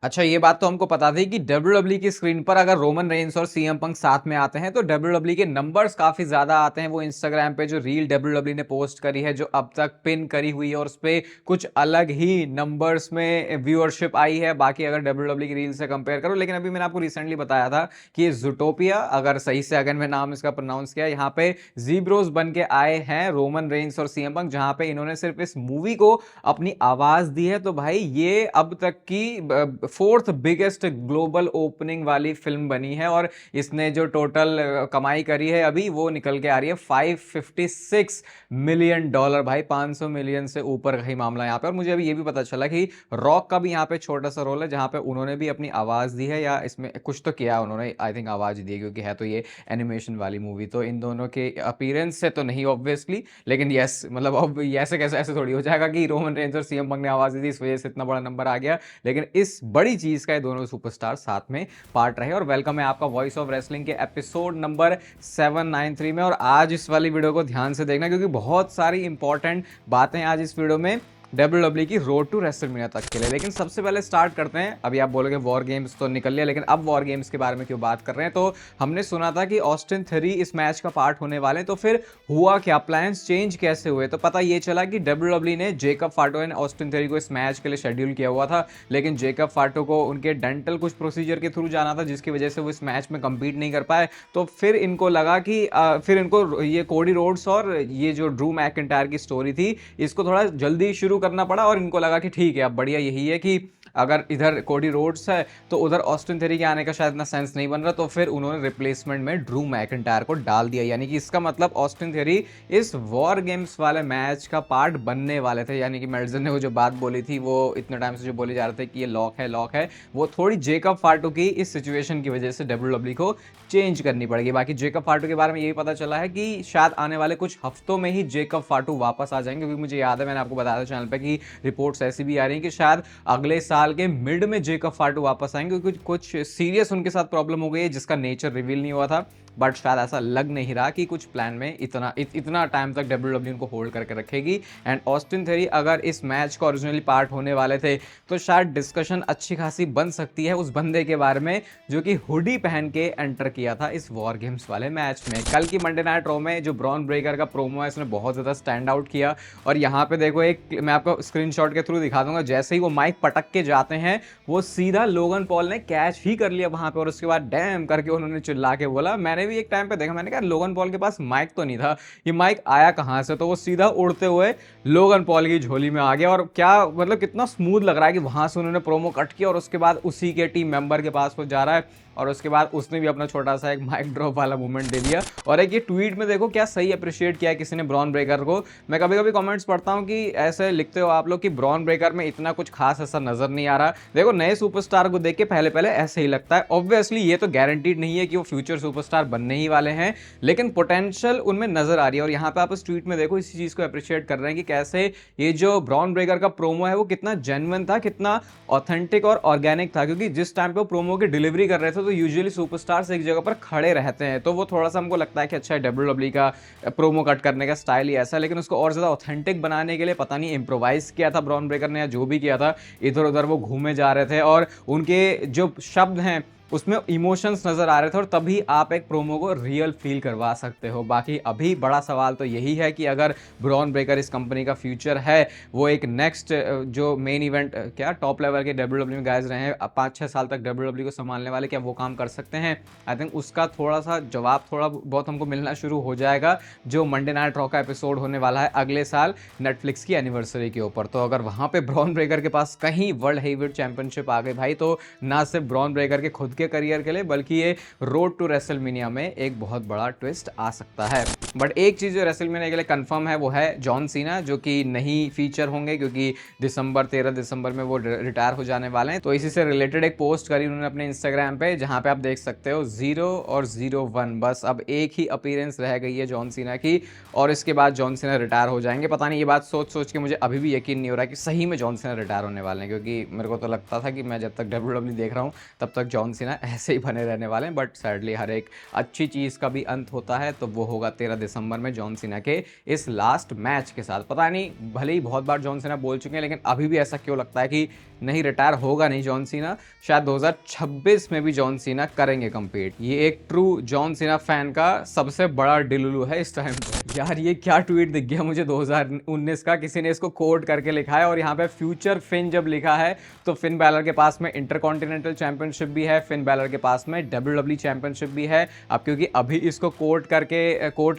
अच्छा, ये बात तो हमको पता थी कि डब्ल्यूडब्ल्यूई की स्क्रीन पर अगर रोमन रेंस और सीएम पंक साथ में आते हैं तो डब्ल्यूडब्ल्यूई के नंबर्स काफी ज्यादा आते हैं। वो इंस्टाग्राम पे जो रील डब्ल्यूडब्ल्यूई ने पोस्ट करी है, जो अब तक पिन करी हुई है, और उस पे कुछ अलग ही नंबर्स में व्यूअरशिप आई है बाकी अगर डब्ल्यूडब्ल्यूई की रील से कंपेयर करो। लेकिन अभी मैंने आपको रिसेंटली बताया था कि ये जूटोपिया, अगर सही से अगर मैं नाम इसका प्रोनाउंस किया, यहाँ पे जीब्रोस बन के आए हैं रोमन रेंस और सीएम पंक, जहां पे इन्होंने सिर्फ इस मूवी को अपनी आवाज दी है। तो भाई ये अब तक की फोर्थ बिगेस्ट ग्लोबल ओपनिंग वाली फिल्म बनी है, और इसने जो टोटल कमाई करी है अभी वो निकल के आ रही है $556 मिलियन। भाई 500 मिलियन से ऊपर का ही मामला यहाँ पे। और मुझे अभी ये भी पता चला कि रॉक का भी यहाँ पे छोटा सा रोल है, जहाँ पे उन्होंने भी अपनी आवाज दी है, या इसमें कुछ तो किया उन्होंने, आई थिंक आवाज दी है, क्योंकि है तो ये एनिमेशन वाली मूवी। तो इन दोनों के अपीयरेंस से तो नहीं ऑब्वियसली, लेकिन यस, मतलब अब ऐसे कैसे ऐसे थोड़ी हो जाएगा कि रोमन रेंज और सीएम पंक ने आवाज दी थी इस वजह से इतना बड़ा नंबर आ गया। लेकिन इस बड़ी चीज का ये दोनों सुपरस्टार साथ में पार्ट रहे। और वेलकम है आपका वॉइस ऑफ रेसलिंग के एपिसोड नंबर 793 में। और आज इस वाली वीडियो को ध्यान से देखना, क्योंकि बहुत सारी इंपॉर्टेंट बातें आज इस वीडियो में डब्ल्यूडब्ल्यूई की रोड टू रेसलमेनिया तक के लिए। लेकिन सबसे पहले स्टार्ट करते हैं। अभी आप बोलोगे वॉर गेम्स तो निकल लिया, लेकिन अब वॉर गेम्स के बारे में क्यों बात कर रहे हैं? तो हमने सुना था कि ऑस्टिन थ्योरी इस मैच का पार्ट होने वाले हैं, तो फिर हुआ क्या, प्लान्स चेंज कैसे हुए? तो पता ये चला कि डब्ल्यूडब्ल्यूई ने जेकब फाटो एंड ऑस्टिन थ्योरी को इस मैच के लिए शेड्यूल किया हुआ था, लेकिन जेकब फाटो को उनके डेंटल कुछ प्रोसीजर के थ्रू जाना था, जिसकी वजह से वो इस मैच में कंपीट नहीं कर पाए। तो फिर इनको लगा कि फिर इनको ये कोडी रोड्स और ये जो ड्रू मैकिंटायर की स्टोरी थी, इसको थोड़ा जल्दी शुरू करना पड़ा। और इनको लगा कि ठीक है, अब बढ़िया यही है कि अगर इधर कोडी रोड्स है तो उधर ऑस्टिन थ्योरी के आने का शायद इतना सेंस नहीं बन रहा, तो फिर उन्होंने रिप्लेसमेंट में ड्रू मैकिंटायर को डाल दिया। यानी कि इसका मतलब ऑस्टिन थ्योरी इस वॉर गेम्स वाले मैच का पार्ट बनने वाले थे। यानी कि मेल्जर ने वो जो बात बोली थी, वो इतने टाइम से जो बोली जा रहे थे कि ये लॉक है, वो थोड़ी जेकब फाटो की इस सिचुएशन की वजह से डब्ल्यूडब्ल्यूई को चेंज करनी पड़ेगी। बाकी जेकब फाटो के बारे में यही पता चला है कि शायद आने वाले कुछ हफ्तों में ही जेकब फाटो वापस आ जाएंगे, क्योंकि मुझे याद है मैंने आपको बताया था चैनल पे कि रिपोर्ट्स ऐसी भी आ रही हैं कि शायद अगले साल के मिड में जेकब फाटो वापस आएंगे, क्योंकि कुछ सीरियस उनके साथ प्रॉब्लम हो गई है जिसका नेचर रिवील नहीं हुआ था। बट शायद ऐसा लग नहीं रहा कि कुछ प्लान में इतना टाइम तक डब्ल्यूडब्ल्यूई उनको होल्ड करके रखेगी। एंड ऑस्टिन थ्योरी अगर इस मैच का ओरिजिनली पार्ट होने वाले थे, तो शायद डिस्कशन अच्छी खासी बन सकती है उस बंदे के बारे में जो कि हुडी पहन के एंटर किया था इस वॉर गेम्स वाले मैच में। कल की मंडे नाइट रॉ में जो ब्रॉन ब्रेकर का प्रोमो है, इसने बहुत ज्यादा स्टैंड आउट किया। और यहाँ पे देखो, एक मैं आपको स्क्रीनशॉट के थ्रू दिखा दूंगा, जैसे ही वो माइक पटक के जाते हैं, वो सीधा लोगन पॉल ने कैच ही कर लिया वहां पे, और उसके बाद डैम करके उन्होंने चिल्ला के बोला। मैंने भी एक टाइम पे देखा, मैंने कहा लोगन पॉल के पास माइक तो नहीं था, ये माइक आया कहां से? तो वो सीधा उड़ते हुए लोगन पॉल की झोली में आ गया। और क्या मतलब कितना स्मूथ लग रहा है कि वहां से उन्होंने प्रोमो कट किया और उसके बाद उसी के टीम मेंबर के पास वो जा रहा है, और उसके बाद उसने भी अपना छोटा सा एक माइक ड्रॉप वाला मूवमेंट दे दिया। और एक ये ट्वीट में देखो क्या सही अप्रिशिएट किया किसी ने ब्रॉन ब्रेकर को। मैं कभी कभी कमेंट्स पढ़ता हूं कि ऐसे लिखते हो आप लोग कि ब्रॉन ब्रेकर में इतना कुछ खास ऐसा नजर नहीं आ रहा। देखो, नए सुपरस्टार को देख के पहले पहले ऐसे ही लगता है। ऑब्वियसली ये तो गारंटीड नहीं है कि वो फ्यूचर सुपरस्टार बनने ही वाले हैं, लेकिन पोटेंशियल उनमें नजर आ रही है। और यहाँ पे आप इस ट्वीट में देखो, इसी चीज को अप्रिशिएट कर रहे हैं कि कैसे ये जो ब्रॉन ब्रेकर का प्रोमो है वो कितना जेन्युइन था, कितना ऑथेंटिक और ऑर्गेनिक था। क्योंकि जिस टाइम पे वो प्रोमो की डिलीवरी कर रहे थे, तो यूजुअली सुपरस्टार्स एक जगह पर खड़े रहते हैं, तो वो थोड़ा सा हमको लगता है कि अच्छा, डब्ल्यूडब्ल्यूई का प्रोमो कट करने का स्टाइल ही ऐसा है। लेकिन उसको और ज्यादा ऑथेंटिक बनाने के लिए पता नहीं इम्प्रोवाइज किया था ब्रॉन ब्रेकर ने, या जो भी किया था, इधर उधर वो घूमे जा रहे थे और उनके जो शब्द हैं उसमें इमोशंस नजर आ रहे थे, और तभी आप एक प्रोमो को रियल फील करवा सकते हो। बाकी अभी बड़ा सवाल तो यही है कि अगर ब्रॉन ब्रेकर इस कंपनी का फ्यूचर है, वो एक नेक्स्ट जो मेन इवेंट क्या टॉप लेवल के डब्ल्यूडब्ल्यूई में गाइज रहे हैं 5-6 साल तक डब्ल्यूडब्ल्यूई को संभालने वाले, क्या वो काम कर सकते हैं? आई थिंक उसका थोड़ा सा जवाब थोड़ा बहुत हमको मिलना शुरू हो जाएगा जो मंडे नाइट रॉ का एपिसोड होने वाला है अगले साल नेटफ्लिक्स की एनिवर्सरी के ऊपर। तो अगर वहां पे ब्रॉन ब्रेकर के पास कहीं वर्ल्ड हेवीवेट चैंपियनशिप आ गई भाई, तो ना सिर्फ ब्रॉन ब्रेकर के खुद के करियर के लिए, बल्कि ये रोड टू रेसलमेनिया में एक बहुत बड़ा ट्विस्ट आ सकता है। बट एक चीज जो रेसलमेनिया के लिए कंफर्म है वो है जॉन सीना, जो कि नहीं फीचर होंगे, क्योंकि 13 दिसंबर में वो रिटायर हो जाने वाले हैं। तो इसी से रिलेटेड एक पोस्ट करी उन्होंने अपने इंस्टाग्राम पे, जहां पे आप देख सकते हो 0 और 01, बस अब एक ही अपीयरेंस रह गई है जॉन सीना की, और इसके बाद जॉन सीना रिटायर हो जाएंगे। पता नहीं, ये बात सोच सोच के मुझे अभी भी यकीन नहीं हो रहा कि सही में जॉन सीना रिटायर होने वाले हैं, क्योंकि मेरे को तो लगता था कि मैं जब तक डब्ल्यूडब्ल्यूई देख रहा हूँ तब तक जॉन सीना ऐसे ही बने रहने वाले हैं। बट सैडली हर एक अच्छी चीज़ का भी अंत होता है, तो वो होगा 13 दिसंबर में जॉन सीना के इस लास्ट मैच के साथ। पता नहीं, भले ही बहुत बार जॉन सीना बोल चुके हैं, लेकिन अभी भी ऐसा क्यों लगता है कि नहीं रिटायर होगा नहीं जॉन सीना, शायद 2026 में भी जॉन सीना करेंगे कम्पीट। ये एक ट्रू जॉन सीना फैन का सबसे बड़ा डिलुलू है इस टाइम पे। यार ये क्या ट्वीट दिख गया मुझे 2019 का, किसी ने इसको कोड करके लिखा है और यहाँ पे फ्यूचर फिन जब लिखा है तो फिन बैलर के पास में इंटरकॉन्टिनेंटल चैंपियनशिप भी है, फिन बैलर के पास में WWE चैंपियनशिप भी है। अब क्योंकि अभी इसको कोट कर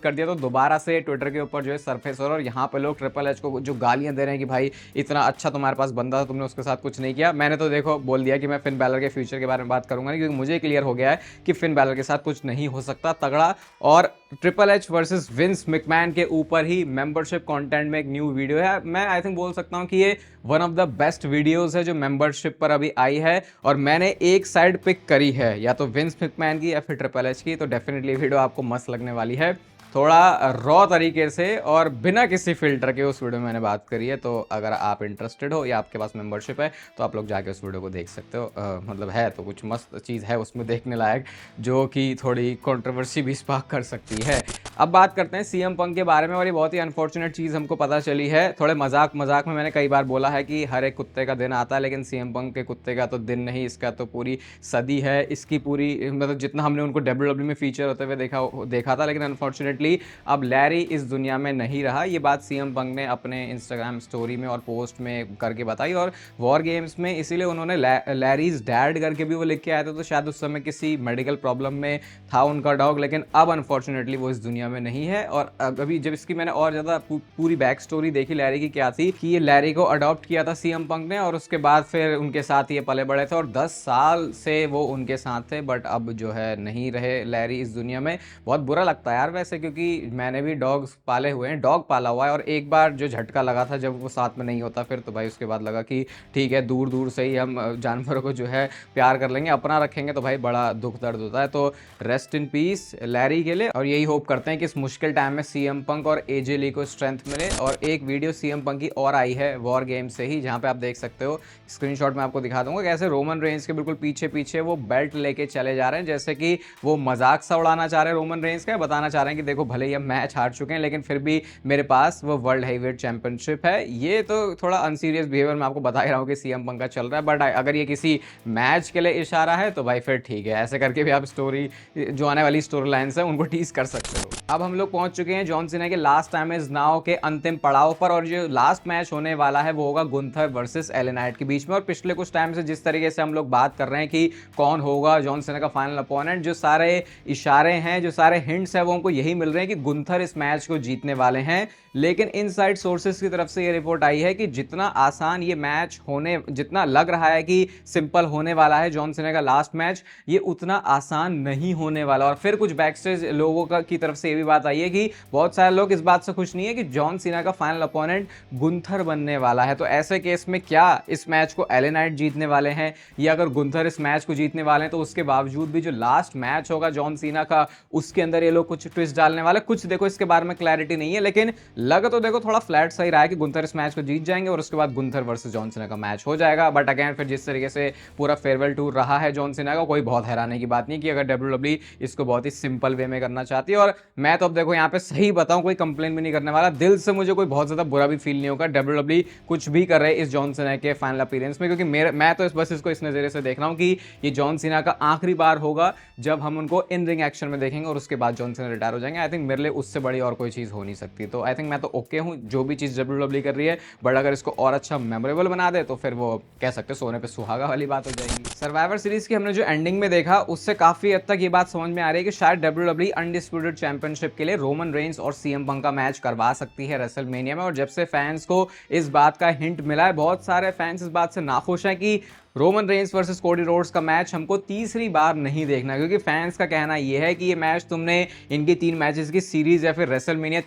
दिया तो दोबारा से ट्विटर के ऊपर जो है सरफेस हो रहा है और यहाँ पे लोग ट्रिपल एच को जो गालियां दे रहे हैं कि भाई इतना अच्छा तुम्हारे पास बंदा था, तुमने उसके साथ कुछ नहीं किया। मैंने तो देखो बोल दिया कि मैं फिन बैलर के फ्यूचर के बारे में बात करूंगा नहीं, क्योंकि मुझे क्लियर हो गया है कि फिन बैलर के साथ कुछ नहीं हो सकता तगड़ा। और triple H versus Vince McMahon के ऊपर ही मेंबरशिप कंटेंट में एक न्यू वीडियो है। मैं आई थिंक बोल सकता हूं कि ये one of the best videos है जो मेंबरशिप पर अभी आई है, और मैंने एक साइड पिक करी है, या तो विंस मैकमैन की या फिर ट्रिपल एच की। तो डेफिनेटली वीडियो आपको मस्त लगने वाली है, थोड़ा रॉ तरीके से और बिना किसी फिल्टर के उस वीडियो में मैंने बात करी है। तो अगर आप इंटरेस्टेड हो या आपके पास मेंबरशिप है तो आप लोग जाके उस वीडियो को देख सकते हो। मतलब है तो कुछ मस्त चीज़ है उसमें देखने लायक, जो कि थोड़ी कंट्रोवर्सी भी स्पार्क कर सकती है। अब बात करते हैं सीएम पंक के बारे में, और ये बहुत ही अनफॉर्चुनेट चीज़ हमको पता चली है। थोड़े मजाक में मैंने कई बार बोला है कि हर एक कुत्ते का दिन आता है, लेकिन सीएम पंक के कुत्ते का तो दिन नहीं, इसका तो पूरी सदी है। इसकी पूरी मतलब जितना हमने उनको WWE में फीचर होते हुए देखा था, लेकिन अनफॉर्चुनेटली अब लैरी इस दुनिया में नहीं रहा। ये बात सीएम पंक ने अपने इंस्टाग्राम स्टोरी में और पोस्ट में करके बताई, और वॉर गेम्स में इसीलिए उन्होंने लैरीज डैड करके भी वो लिख के आए थे। तो शायद उस समय किसी मेडिकल प्रॉब्लम में था उनका डॉग, लेकिन अब अनफॉर्चुनेटली वो इस दुनिया में नहीं है। और अभी जब इसकी मैंने और ज़्यादा पूरी बैक स्टोरी देखी लैरी की क्या थी, कि ये लैरी को अडॉप्ट किया था सीएम पंक ने, और उसके बाद फिर उनके साथ ये पले बड़े थे और 10 साल से वो उनके साथ थे। बट अब जो है नहीं रहे लैरी इस दुनिया में। बहुत बुरा लगता है यार वैसे, क्योंकि मैंने भी डॉग्स पाले हुए हैं, डॉग पाला हुआ है, और एक बार जो झटका लगा था जब वो साथ में नहीं होता फिर, तो भाई उसके बाद लगा कि ठीक है दूर दूर से ही हम जानवरों को जो है प्यार कर लेंगे, अपना रखेंगे तो भाई बड़ा दुख दर्द होता है। तो रेस्ट इन पीस लैरी के लिए, और यही होप करते हैं कि इस मुश्किल टाइम में सीएम पंक और एजे ली को स्ट्रेंथ मिले। और एक वीडियो सीएम पंक की और आई है वॉर गेम से ही, जहाँ पे आप देख सकते हो, स्क्रीनशॉट में आपको दिखा दूंगा, कैसे रोमन रेंज के बिल्कुल पीछे पीछे वो बेल्ट लेके चले जा रहे हैं, जैसे कि वो मजाक सा उड़ाना चाह रहे हैं रोमन रेंज का, बताना चाह रहे हैं कि देखो भले ही हम मैच हार चुके हैं लेकिन फिर भी मेरे पास वो वर्ल्ड हैवीवेट चैंपियनशिप है। ये तो थोड़ा अनसीरियस बिहेवियर मैं आपको बता ही रहा हूँ कि सीएम पंक का चल रहा है, बट अगर ये किसी मैच के लिए इशारा है तो भाई फिर ठीक है, ऐसे करके भी आप स्टोरी जो आने वाली स्टोरी लाइन्स है उनको टीज कर सकते हो। अब हम लोग पहुंच चुके हैं जॉन सीना के लास्ट टाइम इज नाउ के अंतिम पड़ाव पर, और जो लास्ट मैच होने वाला है वो होगा गुंथर वर्सेस एले नाइट के बीच में। और पिछले कुछ टाइम से जिस तरीके से हम लोग बात कर रहे हैं कि कौन होगा जॉन सीना का फाइनल अपोनेंट, जो सारे इशारे हैं, जो सारे हिंट्स हैं, वो हमको यही मिल रहे हैं कि गुंथर इस मैच को जीतने वाले हैं। लेकिन इनसाइड सोर्सेस की तरफ से ये रिपोर्ट आई है कि जितना आसान ये मैच होने, जितना लग रहा है कि सिंपल होने वाला है जॉन सीना का लास्ट मैच, ये उतना आसान नहीं होने वाला। और फिर कुछ बैकस्टेज लोगों की तरफ से ये भी बात आई है कि बहुत सारे लोग इस बात से खुश नहीं है कि जॉन सीना का फाइनल अपोनेंट गुंथर बनने वाला है। तो ऐसे केस में क्या इस मैच को एले नाइट जीतने वाले हैं, या अगर गुंथर इस मैच को जीतने वाले हैं तो उसके बावजूद भी जो लास्ट मैच होगा जॉन सीना का, उसके अंदर ये लोग कुछ ट्विस्ट डालने वाले, कुछ देखो इसके बारे में क्लैरिटी नहीं है, लेकिन लग तो देखो थोड़ा फ्लैट सही रहा है कि गुंथर इस मैच को जीत जाएंगे और उसके बाद गुंथर वर्सेस जॉन सीना का मैच हो जाएगा। बट अगेन फिर जिस तरीके से पूरा फेयरवेल टूर रहा है जॉन सीना का, कोई बहुत हैरानी की बात नहीं कि अगर WWE इसको बहुत ही सिंपल वे में करना चाहती है। और मैं तो अब देखो यहाँ पे सही बताऊं, कोई कंप्लेन भी नहीं करने वाला, दिल से मुझे कोई बहुत ज्यादा बुरा भी फील नहीं होगा WWE कुछ भी कर रहे हैं इस जॉन सीना के फाइनल अपीयरेंस में, क्योंकि मैं तो बस इसको इस नजरिए से देख रहा हूँ कि ये जॉन सीना का आखिरी बार होगा जब हम उनको इन रिंग एक्शन में देखेंगे, और उसके बाद जॉन सीना रिटायर हो जाएंगे। आई थिंक मेरे लिए उससे बड़ी और कोई चीज हो नहीं सकती। तो आई थिंक मैं तो ओके हूँ जो भी चीज WWE कर रही है, बट अगर इसको और अच्छा मेमोरेबल बना दे तो फिर वो कह सकते सोने पे सुहागा वाली बात हो जाएगी। सर्वाइवर सीरीज की हमने जो एंडिंग में देखा उससे काफी हद तक ये बात समझ में आ रही है कि शायद WWE अनडिस्प्यूटेड चैंपियनशिप के लिए रोमन रेंज और सीएम पंक का मैच करवा सकती है रेसलमेनिया में। और जब से फैंस को इस बात का हिंट मिला है, बहुत सारे फैंस इस बात से नाखुश हैं कि Roman Reigns versus Cody Rhodes का मैच हमको तीसरी बार नहीं देखना, क्योंकि फैंस का कहना यह है कि ये मैच तुमने इनकी 3 मैचेस की सीरीज या फिर रेसलमेनिया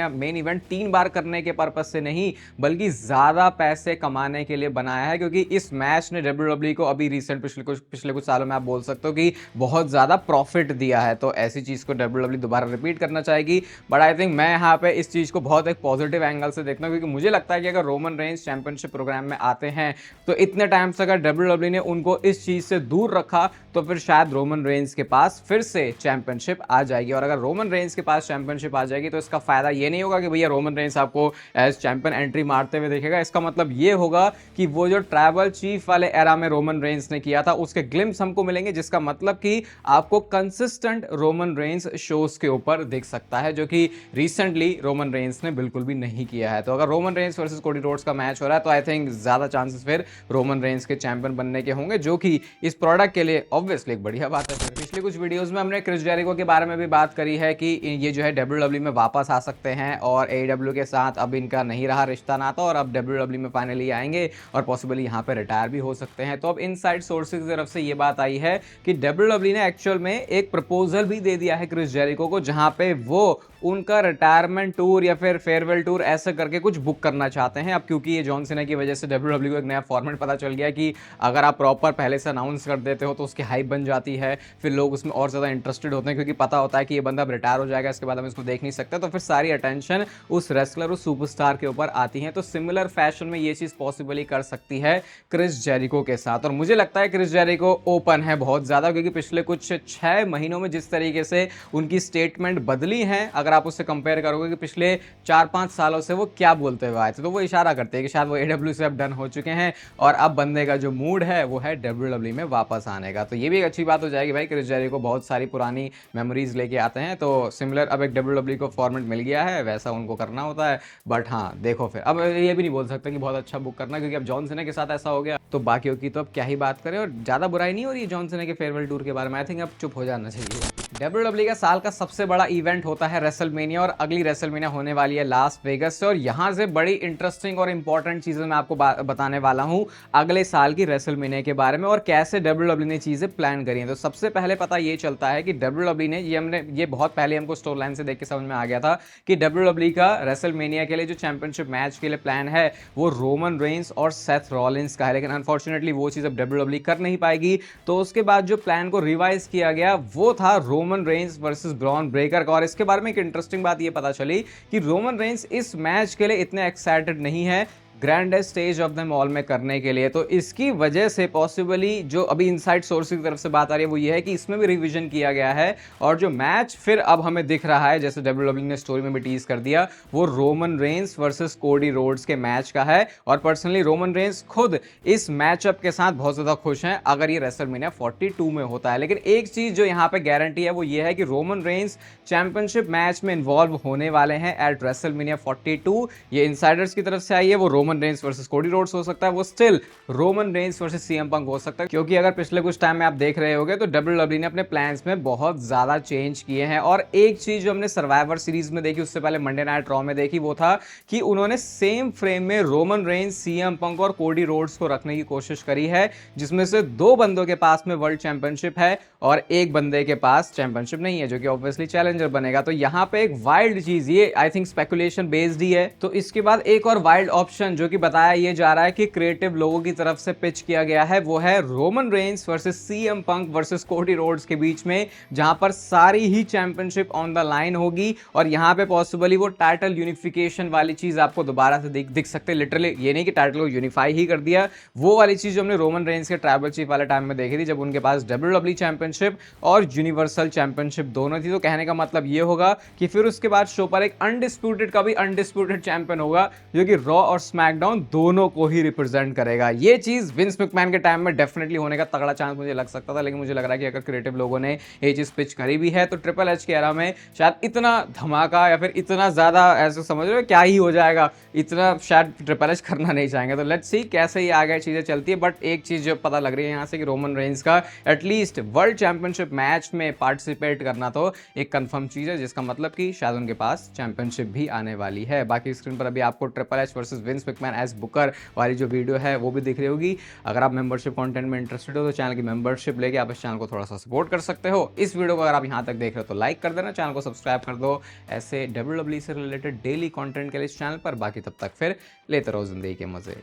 मेन इवेंट 3 बार करने के पर्पज से नहीं, बल्कि ज्यादा पैसे कमाने के लिए बनाया है। क्योंकि इस मैच ने WWE को अभी रिसेंट पिछले कुछ सालों में आप बोल सकते हो कि बहुत ज्यादा प्रॉफिट दिया है। तो ऐसी चीज को WWE दोबारा रिपीट करना चाहेगी। बट आई थिंक मैं यहाँ पे इस चीज को बहुत एक पॉजिटिव एंगल से देखता हूँ, क्योंकि मुझे लगता है कि अगर रोमन रेंज चैंपियनशिप प्रोग्राम में आते हैं तो इतने टाइम से अगर WWE ने उनको इस चीज से दूर रखा तो फिर शायद रोमन रेंस के पास फिर से चैंपियनशिप आ जाएगी। और अगर रोमन रेंस के पास चैंपियनशिप आ जाएगी तो इसका फायदा ये नहीं होगा कि भैया रोमन रेंस आपको एज चैंपियन एंट्री मारते हुए देखेगा। इसका मतलब ये होगा कि वो जो ट्राइबल चीफ वाले एरा में रोमन रेंस ने किया था उसके ग्लिम्स हमको मिलेंगे, जिसका मतलब कि आपको कंसिस्टेंट रोमन रेंस शोज के ऊपर दिख सकता है, जो कि रिसेंटली रोमन रेंस ने बिल्कुल भी नहीं किया है। तो अगर Roman Reigns versus Cody Rhodes का मैच हो रहा है तो आई थिंक ज्यादा चांसेस फिर रोमन रेंस के चैंपियन बनने के होंगे, जो कि इस प्रोडक्ट के लिए ऑब्वियसली एक बढ़िया बात है। पिछले कुछ वीडियोस में हमने क्रिस जेरिको के बारे में भी बात करी है कि ये जो है WWE में वापस आ सकते हैं और AEW के साथ अब इनका नहीं रहा रिश्ता नाता और अब WWE में फाइनली आएंगे और पॉसिबली यहाँ पे रिटायर भी हो सकते हैं। तो अब इनसाइड सोर्सेज की तरफ से ये बात आई है कि WWE ने एक्चुअल में एक प्रपोजल भी दे दिया है क्रिस जेरिको को, जहां पे वो उनका रिटायरमेंट टूर या फिर फेयरवेल टूर ऐसे करके कुछ बुक करना चाहते हैं। अब क्योंकि ये जॉन सीना की वजह से WWE को एक नया फॉर्मेट पता चल गया कि अगर आप प्रॉपर पहले से अनाउंस कर देते हो तो उसकी हाइप बन जाती है, फिर लोग उसमें और ज़्यादा इंटरेस्टेड होते हैं क्योंकि पता होता है कि ये बंदा अब रिटायर हो जाएगा, इसके बाद हम इसको देख नहीं सकते, तो फिर सारी अटेंशन उस रेसलर, उस सुपरस्टार के ऊपर आती है। तो सिमिलर फैशन में ये चीज़ पॉसिबली कर सकती है क्रिस जेरिको के साथ। और मुझे लगता है क्रिस जेरिको ओपन है बहुत ज़्यादा, क्योंकि पिछले कुछ 6 महीनों में जिस तरीके से उनकी स्टेटमेंट बदली है, अगर आप उससे कंपेयर करोगे कि पिछले 4-5 सालों से वो क्या बोलते हुए आए थे, तो वो इशारा करते हैं कि शायद वो AEW से अब डन हो चुके हैं और अब बंदे का जो मूड है वो है WWE में वापस आने का। तो ये भी एक अच्छी बात हो जाएगी भाई, क्रिस जेरिको बहुत सारी पुरानी मेमोरीज लेके आते हैं, तो सिमिलर अब एक WWE को फॉर्मेट मिल गया है, वैसा उनको करना होता है। बट हाँ देखो, फिर अब ये भी नहीं बोल सकते कि बहुत अच्छा बुक करना, क्योंकि अब जॉन सीना के साथ ऐसा हो गया तो बाकियों की तो अब क्या ही बात करें। और ज़्यादा बुराई नहीं हो रही है जॉन सीना के फेयरवेल टूर के बारे में, आई थिंक अब चुप हो जाना चाहिए। WWE का साल का सबसे बड़ा इवेंट होता है रेसलमेनिया, और अगली रेसलमेनिया होने वाली है लास वेगस से। और यहाँ से बड़ी इंटरेस्टिंग और इंपॉर्टेंट चीज़ें मैं आपको बताने वाला हूँ अगले साल की रेसलमेनिया के बारे में और कैसे WWE ने चीज़ें प्लान करी हैं। तो सबसे पहले पता ये चलता है कि WWE ने ये बहुत पहले हमको स्टोरी लाइन से देख के समझ में आ गया था कि WWE का रेसलमेनिया के लिए जो चैंपियनशिप मैच के लिए प्लान है वो रोमन रेंस और सेथ रॉलिंस का है, लेकिन अनफॉर्चुनेटली वो चीज़ अब WWE कर नहीं पाएगी। तो उसके बाद जो प्लान को रिवाइज किया गया वो था Roman Reigns versus Bron Breakker का। और इसके बारे में एक इंटरेस्टिंग बात ये पता चली कि रोमन रेंस इस मैच के लिए इतने एक्साइटेड नहीं है grandest stage of them all में करने के लिए। तो इसकी वजह से पॉसिबली जो अभी इनसाइड सोर्स की तरफ से बात आ रही है वो ये है कि इसमें भी रिवीजन किया गया है और जो मैच फिर अब हमें दिख रहा है, जैसे WWE ने स्टोरी में भी टीज कर दिया, वो Roman Reigns versus Cody Rhodes के मैच का है। और पर्सनली रोमन रेंस खुद इस मैचअप के साथ बहुत ज्यादा खुश हैं अगर ये रेसलमेनिया 42 में होता है। लेकिन एक चीज जो यहाँ पे गारंटी है वो ये है कि रोमन रेंस चैंपियनशिप मैच में इन्वॉल्व होने वाले हैं एट रेसलमेनिया 42। ये इनसाइडर्स की तरफ से आई है। वो Roman Reigns versus Cody Rhodes हो सकता है, वो still Roman Reigns versus CM Punk हो सकता है, क्योंकि अगर पिछले कुछ टाइम में आप देख रहे होंगे तो WWE ने अपने प्लान्स में बहुत ज्यादा चेंज किए हैं। और एक चीज जो हमने सर्वाइवर सीरीज में देखी, उससे पहले मंडे नाइट रॉ में देखी, वो था कि उन्होंने सेम फ्रेम में रोमन रेंस, सीएम पंक और कोडी रोड्स को रखने की कोशिश करी है, जिसमें से 2 बंदों के पास में वर्ल्ड चैंपियनशिप है और एक बंदे के पास चैंपियनशिप नहीं है, जो कि ऑब्वियसली चैलेंजर बनेगा। तो यहां पे एक वाइल्ड चीज, ये आई थिंक स्पेकुलेशन बेस्ड ही है। तो इसके बाद एक और वाइल्ड ऑप्शन जो कि बताया ये जा रहा है कि क्रिएटिव लोगों की तरफ से पिच किया गया है, वो है Roman Reigns versus CM Punk versus Cody Rhodes के बीच में, जहां पर सारी ही चैंपियनशिप ऑन द लाइन होगी। और यहां पे पॉसिबली वो टाइटल यूनिफिकेशन वाली चीज आपको दोबारा से दिख सकते हैं। लिटरली ये नहीं कि टाइटल को यूनिफाई ही कर दिया, वो वाली चीज जो हमने रोमन रेंस के ट्राइबल चीफ वाले टाइम में देखी थी, जब उनके पास WWE चैंपियनशिप और यूनिवर्सल चैंपियनशिप दोनों थी। तो कहने का मतलब ये होगा कि फिर उसके बाद शो पर एक अनडिस्प्यूटेड का भी अनडिस्प्यूटेड चैंपियन होगा, जो कि रॉ और स्मैकडाउन दोनों को ही रिप्रेजेंट करेगा। ये चीज विंस मैकमैन के टाइम में डेफिनेटली होने का तगड़ा चांस मुझे लग सकता था, लेकिन मुझे लग रहा है कि अगर क्रिएटिव लोगों ने ये चीज पिच करी भी है तो ट्रिपल एच के एरा में शायद इतना धमाका या फिर इतना ज्यादा ऐसे समझ रहे हो क्या ही हो जाएगा, इतना शायद ट्रिपल एच करना नहीं चाहेंगे। तो लेट्स सी कैसे ही आगे चीजें चलती है। बट एक चीज जो पता लग रही है यहाँ से कि रोमन रेंस का एटलीस्ट वर्ल्ड चैंपियनशिप मैच में पार्टिसिपेट करना तो एक कंफर्म चीज है, जिसका मतलब कि शायद उनके पास चैंपियनशिप भी आने वाली है। बाकी स्क्रीन पर अभी आपको triple H versus Vince McMahon as booker वाली जो वीडियो है वो भी दिख रही होगी। अगर आप मेंबरशिप कंटेंट में इंटरेस्टेड हो तो चैनल की मेंबरशिप लेके आप इस चैनल को थोड़ा सा सपोर्ट कर सकते हो। इस वीडियो को अगर आप यहाँ तक देख रहे हो तो लाइक कर देना, चैनल को सब्सक्राइब कर दो ऐसे WWE से रिलेटेड डेली कंटेंट के लिए इस चैनल पर। बाकी तब तक फिर लेते रहो जिंदगी के मजे।